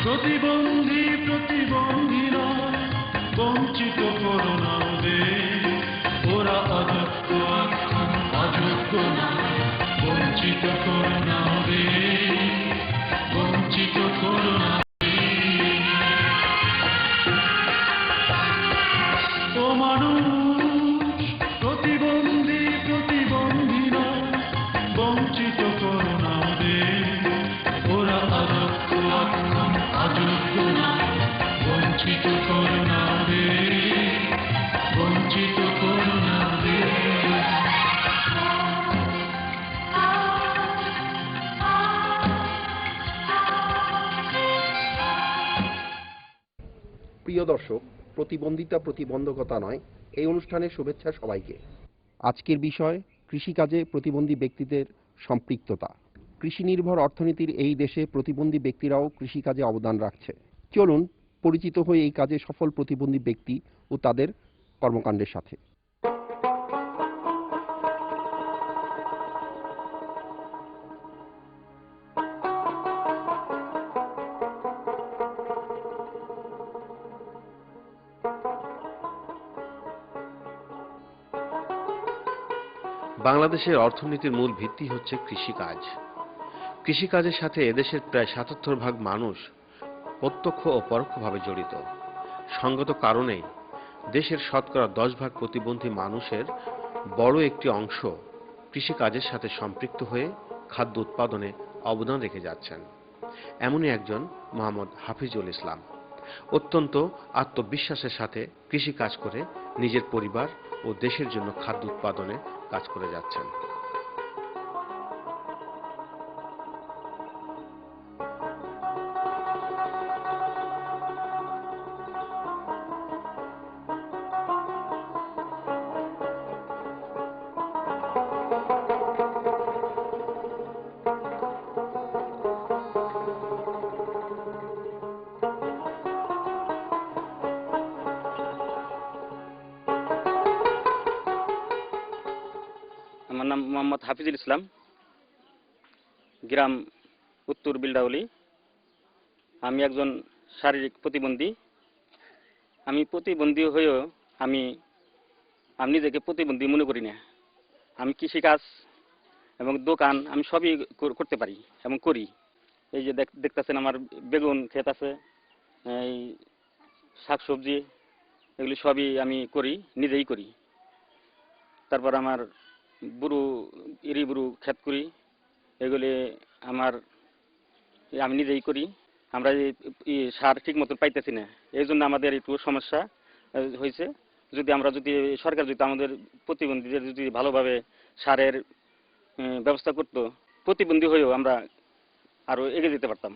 প্রতিবন্ধী প্রতিবন্ধীরা বঞ্চিত করো না ওদের, ওরা অযোগ্য অযোগ্য না, বঞ্চিত করো না ওদের, বঞ্চিত করো না। ও মানুষ প্রতিবন্ধী প্রতিবন্ধীরা বঞ্চিত করো না ওদের, ওরা অযোগ্য অযোগ্য না, বঞ্চিত করো না ওদের, বঞ্চিত করো না ওদের। প্রিয় দর্শক, প্রতিবন্ধিতা প্রতিবন্ধকতা নয়, এই অনুষ্ঠানের শুভেচ্ছা সবাইকে। আজকের বিষয় কৃষিকাজে প্রতিবন্ধী ব্যক্তিদের সম্পৃক্ততা। কৃষি নির্ভর অর্থনীতির এই দেশে প্রতিবন্ধী ব্যক্তিরাও কৃষিকাজে অবদান রাখছে। চলুন পরিচিত হই এই কাজে সফল প্রতিবন্ধী ব্যক্তি ও তাদের কর্মকাণ্ডের সাথে। বাংলাদেশের অর্থনীতির মূল ভিত্তি হচ্ছে কৃষিকাজ। কৃষিকাজের সাথে এদেশের প্রায় ৭৭% মানুষ প্রত্যক্ষ ও পরোক্ষভাবে জড়িত। সঙ্গত কারণেই দেশের শতকরা ১০% প্রতিবন্ধী মানুষের বড় একটি অংশ কৃষিকাজের সাথে সম্পৃক্ত হয়ে খাদ্য উৎপাদনে অবদান রেখে যাচ্ছেন। এমনই একজন মোহাম্মদ হাফিজুল ইসলাম অত্যন্ত আত্মবিশ্বাসের সাথে কৃষি কাজ করে নিজের পরিবার ও দেশের জন্য খাদ্য উৎপাদনে কাজ করে যাচ্ছেন। আমার নাম মোহাম্মদ হাফিজুল ইসলাম, গ্রাম উত্তর বিলডাউলি। আমি একজন শারীরিক প্রতিবন্ধী। আমি প্রতিবন্ধী হয়েও আমি নিজেকে প্রতিবন্ধী মনে করি না। আমি কৃষিকাজ এবং দোকান আমি সবই করতে পারি এবং করি। এই যে দেখতেছেন আমার বেগুন ক্ষেত আছে, এই শাকসবজি, এগুলি সবই আমি করি, নিজেই করি। তারপর আমার বুরু ক্ষেত করি, এগুলি আমি নিজেই করি। আমরা সার ঠিক মতো পাইতেছি না, এই জন্য আমাদের একটু সমস্যা হয়েছে। যদি সরকার যদি আমাদের প্রতিবন্ধীদের যদি ভালোভাবে সারের ব্যবস্থা করতো, প্রতিবন্ধী হয়েও আমরা আরো এগিয়ে যেতে পারতাম।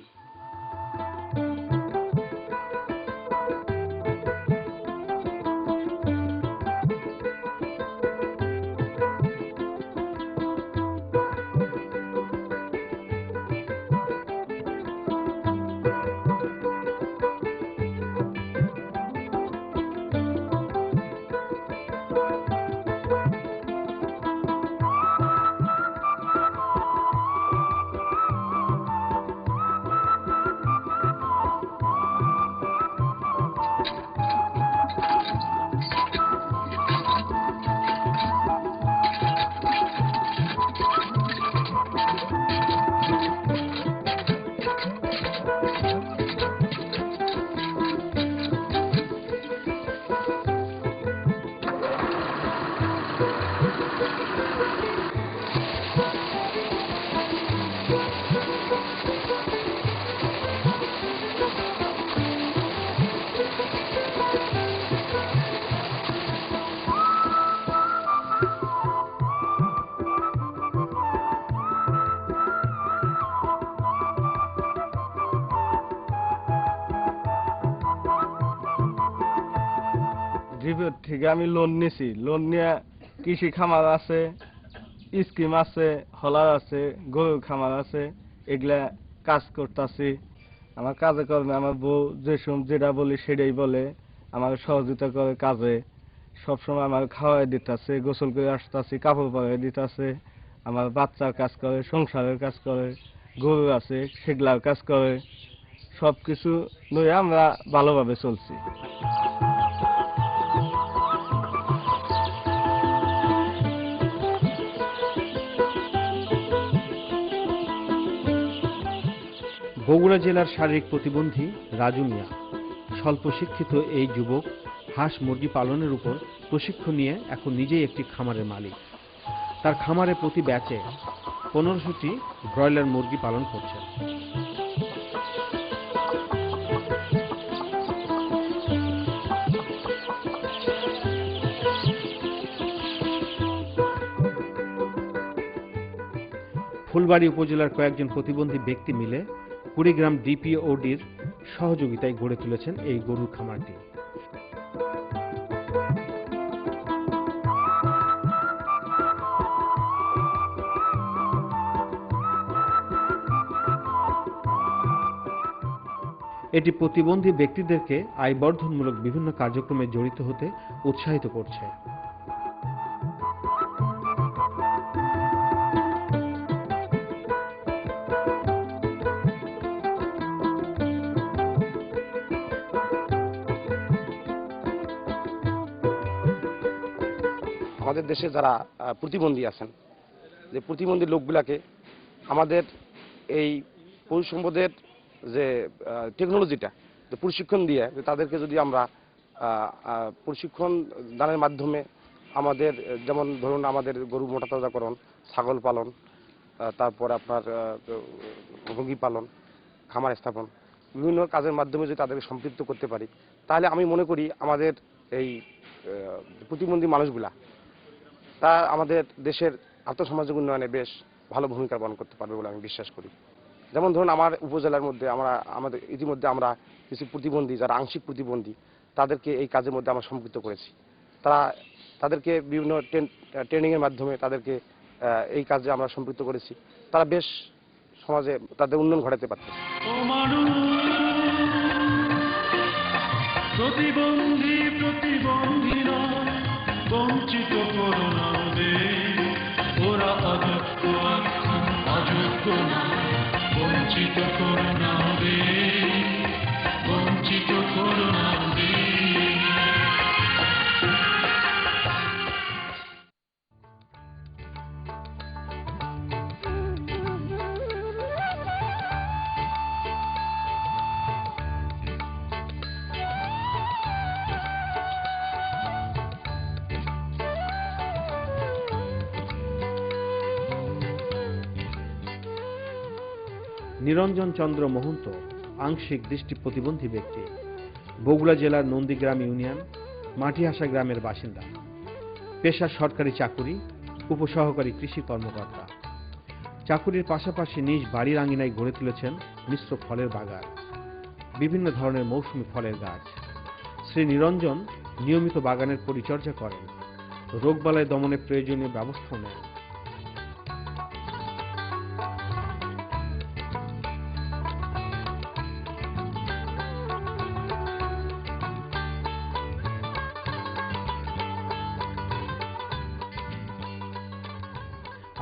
ডিপিওর থেকে আমি লোন নিছি। লোন নিয়ে কৃষি খামার আছে, স্কিম আছে, হলার আছে, গরুর খামার আছে, এগুলা কাজ করতেছি। আমার কাজে কর্মে আমার বউ যেটা বলি সেটাই বলে, আমার সহযোগিতা করে কাজে। সবসময় আমার খাওয়াই দিতেছে, গোসল করে আসতেছি, কাপড় পরে দিতেছে। আমার বাচ্চার কাজ করে, সংসারের কাজ করে, গরু আছে সেগুলার কাজ করে। সবকিছু লইয়া আমরা ভালোভাবে চলছি। বগুড়া জেলার শারীরিক প্রতিবন্ধী রাজু মিয়া স্বল্প শিক্ষিত এই যুবক হাঁস মুরগি পালনের উপর প্রশিক্ষণ নিয়ে এখন নিজেই একটি খামারের মালিক। তার খামারে প্রতি ব্যাচে 1500টি ব্রয়লার মুরগি পালন করছেন। ফুলবাড়ী উপজেলার কয়েকজন প্রতিবন্ধী ব্যক্তি মিলে কুড়িগ্রাম ডিপিওডির সহযোগিতায় গড়ে তুলেছেন এই গরুর খামারটি। এটি প্রতিবন্ধী ব্যক্তিদেরকে আয়বর্ধনমূলক বিভিন্ন কার্যক্রমে জড়িত হতে উৎসাহিত করছে। আমাদের দেশে যারা প্রতিবন্ধী আছেন, যে প্রতিবন্ধী লোকগুলাকে আমাদের এই পশু সম্পদের যে টেকনোলজিটা যে প্রশিক্ষণ দিয়ে তাদেরকে যদি আমরা প্রশিক্ষণ দানের মাধ্যমে আমাদের যেমন ধরুন আমাদের গরু মোটা তাজাকরণ, ছাগল পালন, তারপর আপনার মুরগি পালন, খামার স্থাপন, বিভিন্ন কাজের মাধ্যমে যদি তাদেরকে সম্পৃক্ত করতে পারি, তাহলে আমি মনে করি আমাদের এই প্রতিবন্ধী মানুষগুলা তা আমাদের দেশের আর্থসামাজিক উন্নয়নে বেশ ভালো ভূমিকা পালন করতে পারবে বলে আমি বিশ্বাস করি। যেমন ধরুন আমার উপজেলার মধ্যে আমাদের ইতিমধ্যে আমরা কিছু প্রতিবন্ধী যারা আংশিক প্রতিবন্ধী তাদেরকে এই কাজের মধ্যে আমরা সম্পৃক্ত করেছি। তাদেরকে বিভিন্ন ট্রেনিংয়ের মাধ্যমে তাদেরকে এই কাজে আমরা সম্পৃক্ত করেছি। তারা বেশ সমাজে তাদের উন্নয়ন ঘটাতে পারছে। প্রতিবন্ধী প্রতিবন্ধী নয়, বঞ্চিত করো না ওদের, ওরা অযোগ্য এখন অযোগ্য নয়, বঞ্চিত করো না ওদের, বঞ্চিত করো না ওদের। নিরঞ্জন চন্দ্র মহন্ত আংশিক দৃষ্টি প্রতিবন্ধী ব্যক্তি, বগুড়া জেলার নন্দীগ্রাম ইউনিয়ন মাটিহাসা গ্রামের বাসিন্দা। পেশা সরকারি চাকুরি, উপসহকারী কৃষি কর্মকর্তা। চাকুরির পাশাপাশি নিজ বাড়ির আঙিনায় গড়ে তুলেছেন মিশ্র ফলের বাগান, বিভিন্ন ধরনের মৌসুমী ফলের গাছ। শ্রী নিরঞ্জন নিয়মিত বাগানের পরিচর্যা করেন, রোগবালাই দমনে প্রয়োজনীয় ব্যবস্থা নেন।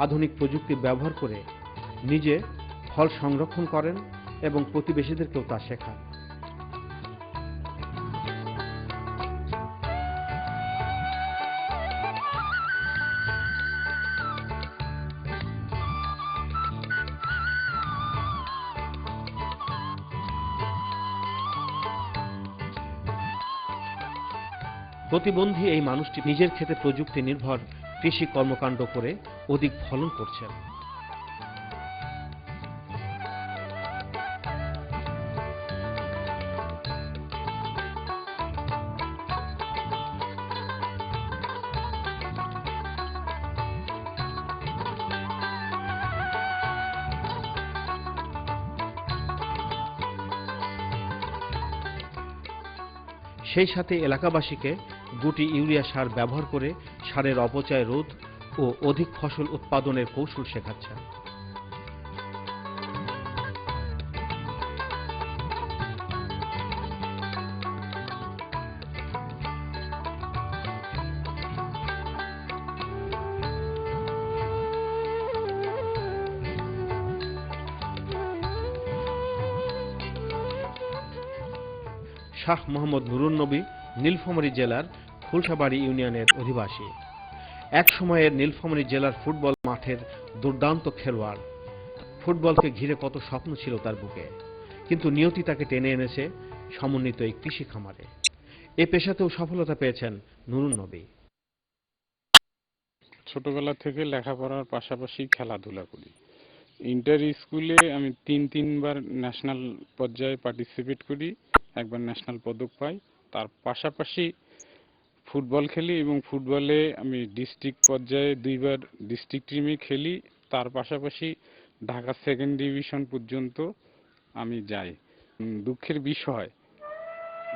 আধুনিক প্রযুক্তি ব্যবহার করে নিজে ফল সংরক্ষণ করেন এবং প্রতিবেশীদেরকেও তা শেখান। প্রতিবন্ধী এই মানুষটি নিজের ক্ষেতে প্রযুক্তি নির্ভর কৃষি কর্মকাণ্ড করে অধিক ফলন করছেন। সেই সাথে এলাকাবাসীকে গুটি ইউরিয়া সার ব্যবহার করে সারের অপচয় রোধ ও অধিক ফসল উৎপাদনের কৌশল শেখাচ্ছেন। শাহ মোহাম্মদ নুরুন নবী নীলফামারী জেলার ফুলসাবাড়ি ইউনিয়নের অধিবাসী। এক সময়ের নীলফামারী জেলার ফুটবল মাঠের দুর্দান্ত খেলোয়াড়। ফুটবলকে ঘিরে কত স্বপ্ন ছিল তার বুকে, কিন্তু নিয়তি তাকে টেনে এনেছে সমন্বিত এই কৃষি খামারে। এ পেশাতেও সফলতা পেয়েছেন নুরুন নবী। ছোটবেলা থেকে লেখাপড়ার পাশাপাশি খেলাধুলা করি। ইন্টার স্কুলে আমি তিনবার ন্যাশনাল পর্যায়ে পার্টিসিপেট করি, একবার ন্যাশনাল পদক পাই। তার পাশাপাশি ফুটবল খেলি এবং ফুটবলে আমি ডিস্ট্রিক্ট পর্যায়ে 2বার ডিস্ট্রিক্ট টিমে খেলি। তার পাশাপাশি ঢাকা সেকেন্ড ডিভিশন পর্যন্ত আমি যাই। দুঃখের বিষয়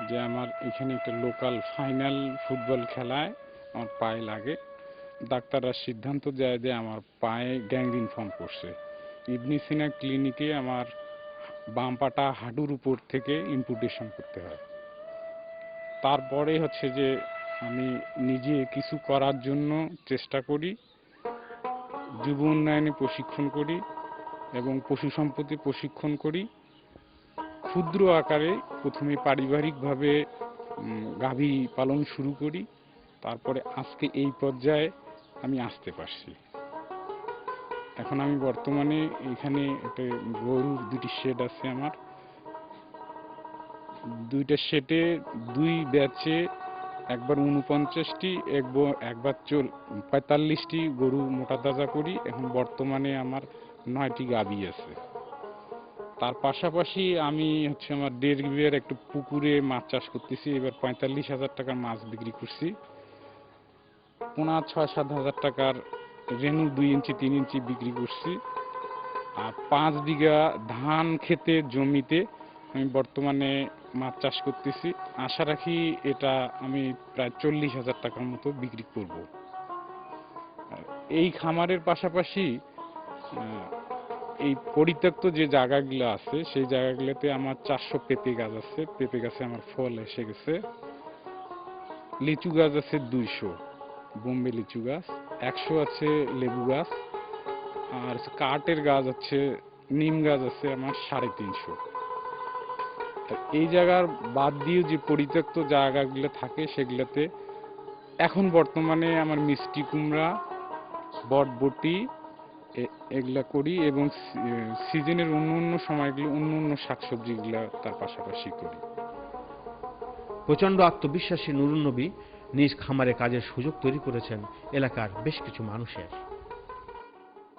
যে আমার এখানে একটা লোকাল ফাইনাল ফুটবল খেলায় আমার পায়ে লাগে। ডাক্তাররা সিদ্ধান্ত দেয় যে আমার পায়ে গ্যাংগ্রিন ফর্ম করছে। ইবনে সিনা ক্লিনিকে আমার বাম পাটা হাঁটুর উপর থেকে ইম্পুটেশন করতে হয়। তারপরে হচ্ছে যে আমি নিজে কিছু করার জন্য চেষ্টা করি, যুব উন্নয়নে প্রশিক্ষণ করি এবং পশু সম্পদে প্রশিক্ষণ করি। ক্ষুদ্র আকারে প্রথমে পারিবারিকভাবে গাভী পালন শুরু করি, তারপরে আজকে এই পর্যায়ে আমি আসতে পারছি। এখন আমি বর্তমানে এখানে একটা গরুর 2টি শেড আছে আমার। 2টা শেডে 2 ব্যাচে একবার 49টি একবার 45টি গরু মোটা তাজা করি। এখন বর্তমানে আমার 9টি গাভী আছে। তার পাশাপাশি আমি হচ্ছে আমার 1.5 বিঘার একটা পুকুরে মাছ চাষ করতেছি। এবার 45,000 টাকার মাছ বিক্রি করছি। 6-7 হাজার টাকার রেনু 2 ইঞ্চি 3 ইঞ্চি বিক্রি করছি। আর 5 বিঘা ধান ক্ষেতের জমিতে আমি বর্তমানে মাছ চাষ করতেছি। আশা রাখি এটা আমি প্রায় 40,000 টাকার মতো বিক্রি করব। এই খামারের পাশাপাশি এই পরিত্যক্ত যে জায়গাগুলো আছে সেই জায়গাগুলোতে আমার 400 পেঁপে গাছ আছে। পেঁপে গাছে আমার ফল এসে গেছে। লিচু গাছ আছে 200, বোম্বে লিচু গাছ 100 আছে, লেবু গাছ আর কাঠের গাছ আছে, নিম গাছ আছে আমার 350। এই জায়গার বাদ দিয়ে যে পরিত্যক্ত জায়গাগুলো থাকে সেগুলোতে এখন বর্তমানে আমার মিষ্টি কুমড়া, বটবটি এগুলা করি এবং সিজনের অন্য সময়গুলো অন্য শাকসবজিগুলো তার পাশাপাশি করি। প্রচণ্ড আত্মবিশ্বাসী নুরুন নবী নিজ খামারে কাজের সুযোগ তৈরি করেছেন এলাকার বেশ কিছু মানুষের।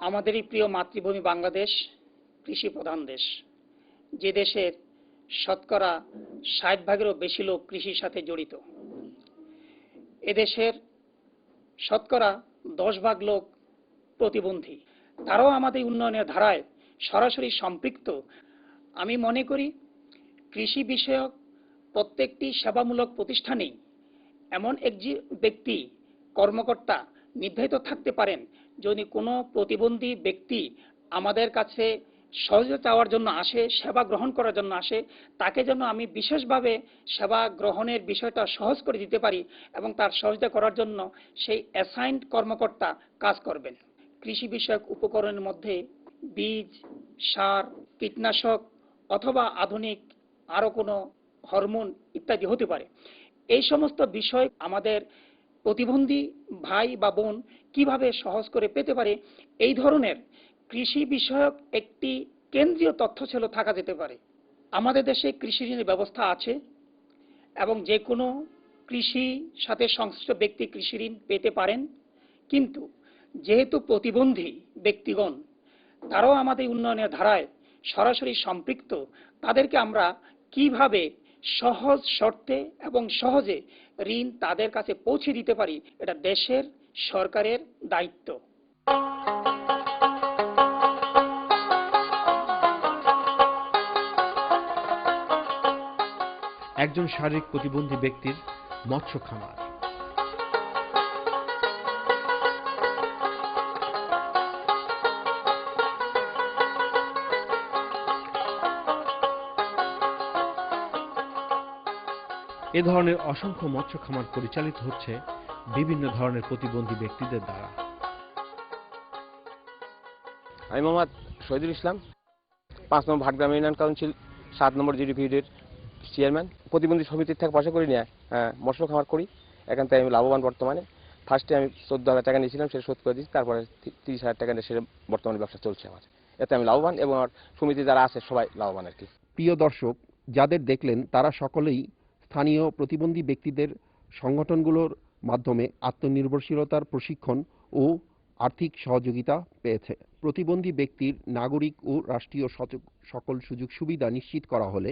আমাদেরই প্রিয় মাতৃভূমি বাংলাদেশ কৃষি প্রধান দেশ, যে দেশের শতকরা 60%-এরও বেশি লোক কৃষির সাথে জড়িত। এদেশের শতকরা 10% লোক প্রতিবন্ধী, তারাও আমাদের উন্নয়নের ধারায় সরাসরি সম্পৃক্ত। আমি মনে করি কৃষি বিষয়ক প্রত্যেকটি সেবামূলক প্রতিষ্ঠানেই এমন একজন ব্যক্তি কর্মকর্তা নির্ধারিত থাকতে পারেন, যদি কোনো প্রতিবন্ধী ব্যক্তি আমাদের কাছে সহযোগিতা চাওয়ার জন্য আসে, সেবা গ্রহণ করার জন্য আসে, তাকে যেন আমি বিশেষভাবে সেবা গ্রহণের বিষয়টা সহজ করে দিতে পারি এবং তার সহযোগিতা করার জন্য সেই অ্যাসাইন্ড কর্মকর্তা কাজ করবেন। কৃষি বিষয়ক উপকরণের মধ্যে বীজ, সার, কীটনাশক অথবা আধুনিক আরও কোনো হরমোন ইত্যাদি হতে পারে। এই সমস্ত বিষয় আমাদের প্রতিবন্ধী ভাই বা বোন কিভাবে সহজ করে পেতে পারে, এই ধরনের কৃষি বিষয়ক একটি কেন্দ্রীয় তথ্যশীল থাকা যেতে পারে। আমাদের দেশে কৃষি ঋণের ব্যবস্থা আছে এবং যে কোনো কৃষি সাথে সংশ্লিষ্ট ব্যক্তি কৃষি ঋণ পেতে পারেন, কিন্তু যেহেতু প্রতিবন্ধী ব্যক্তিগণ তারাও আমাদের উন্নয়নের ধারায় সরাসরি সম্পৃক্ত, তাদেরকে আমরা কিভাবে সহজ শর্তে এবং সহজে ঋণ তাদের কাছে পৌঁছে দিতে পারি, এটা দেশের সরকারের দায়িত্ব। একজন শারীরিক প্রতিবন্ধী ব্যক্তির মৎস্য খামার। এ ধরনের অসংখ্য মৎস্য খামার পরিচালিত হচ্ছে বিভিন্ন ধরনের প্রতিবন্ধী ব্যক্তিদের দ্বারা। আমি মোহাম্মদ শহীদুল ইসলাম, 5 নম্বর ভাটগ্রাম ইউনিয়ন কাউন্সিল 7 নম্বর জিডিপির চেয়ারম্যান। প্রতিবন্ধী সমিতির থেকে পয়সা করে নিয়ে মৎস্য খামার করি। এখান থেকে আমি লাভবান বর্তমানে। ফার্স্টে আমি 14,000 টাকা নিয়েছিলাম, সেটা শোধ করে দিচ্ছি। তারপরে 30,000 টাকা নিয়ে সেটা বর্তমানে ব্যবসা চলছে আমার। এতে আমি লাভবান এবং আমার সমিতি যারা আছে সবাই লাভবান আর কি। প্রিয় দর্শক, যাদের দেখলেন তারা সকলেই স্থানীয় প্রতিবন্ধী ব্যক্তিদের সংগঠনগুলোর মাধ্যমে আত্মনির্ভরশীলতার প্রশিক্ষণ ও আর্থিক সহযোগিতা পেয়েছে। প্রতিবন্ধী ব্যক্তির নাগরিক ও রাষ্ট্রীয় সকল সুযোগ সুবিধা নিশ্চিত করা হলে